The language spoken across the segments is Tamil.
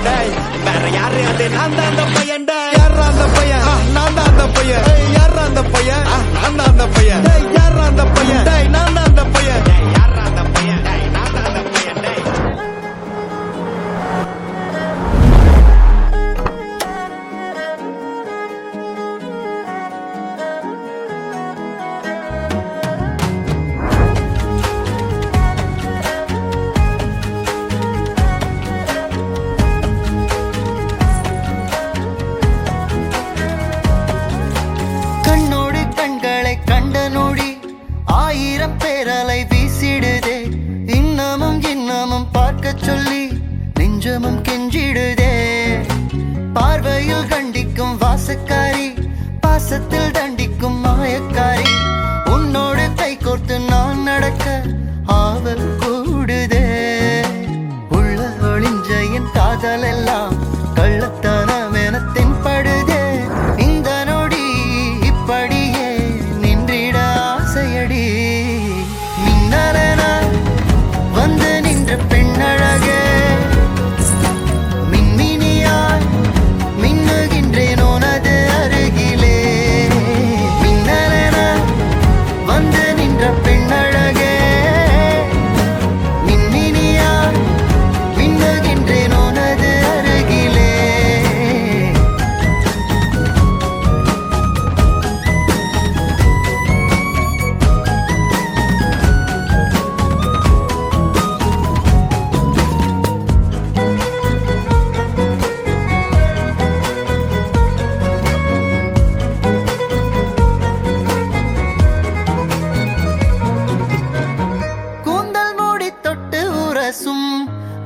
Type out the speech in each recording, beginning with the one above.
டேய் வேற யாரு அது நான் தான் அந்த பையன் டேய் யாரா அந்த பையன் நான் தான் அந்த பையன் யாரா அந்த பையன் நான் தான் அந்த பையன் டேய் யாரா அந்த பையன் டேய் நான் தான் அந்த பையன் டேய் யாரா அந்த பையன் டேய் நான் தான் அந்த பையன் டேய் பேரலை வீசிடுதே இன்னமும் இன்னமும் பார்க்க சொல்லி நெஞ்சமும் கெஞ்சிடுதே பார்வையில் கண்டிக்கும் வாசக்காரி பாசத்தில் தண்டிக்கும் மாயக்காரி உன்னோடு கை கோர்த்து நான் நடக்க ஆவல் கூடுதே உள்ள ஒளிஞ்ச என் காதல் எல்லாம் கள்ளத்தனம் என தென்படுதே இந்த நொடி இப்படியே நின்றிட ஆசையடி வந்து நின்ற பெண்ணழகே மின்மினியாய் மின்னுகின்றேன் உனது அருகிலே மின்னலென வந்து நின்ற பெண்ணழகே மின்மினியாய் மின்னுகின்றேன் உனது அருகிலே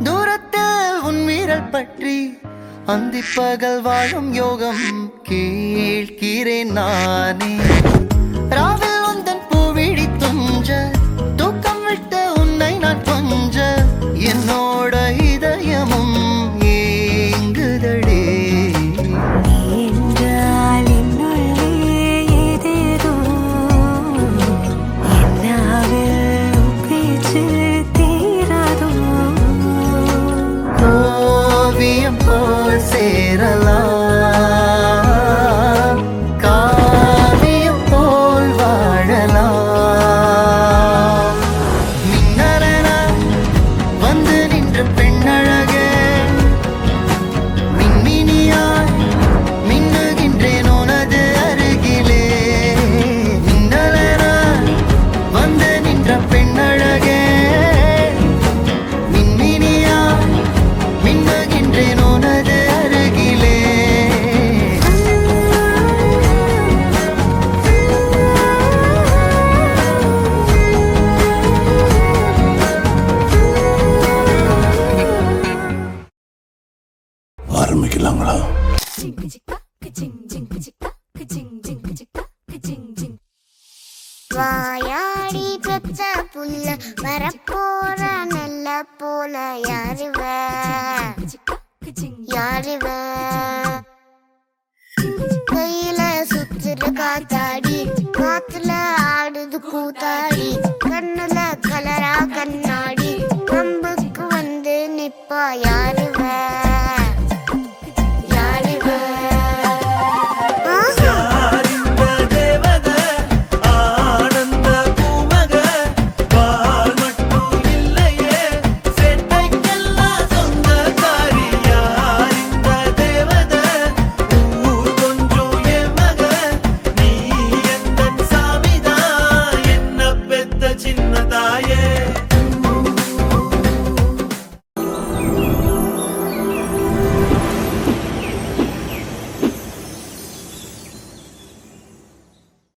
தூரத்தில் உன் வீரல் பற்றி அந்திப்பகல் வாழும் யோகம் கேட்கிறேன் நானே ராவில் உந்தன் பூவிழி துஞ்ச தூக்கம் விட்டு உன்னை நான் கொஞ்ச என்னோட இதயமும் ஏங்குதடே சேரலாம் காவியம் போல் வாழலாம் மின்னலென வந்து நின்ற பெண்ணழகே மின்மினியாய் மின்னுகின்றேன் உனது அருகிலே மின்னலென வந்து நின்ற பெண்ணழகே மின்மினியாய் மின்னுகின்றேன் உனது அருகிலே ஆரம்பிக்கலாங்களா வாயாடி பெத்த புள்ள வரப்போற நல்ல போல யாருவ யாருவ கையில சுத்துற காத்தாடி காத்துல ஆடுது கூத்தாடி கண்ணுல கலரா கண்ணாடி கம்புக்கு வந்து நிப்பாயா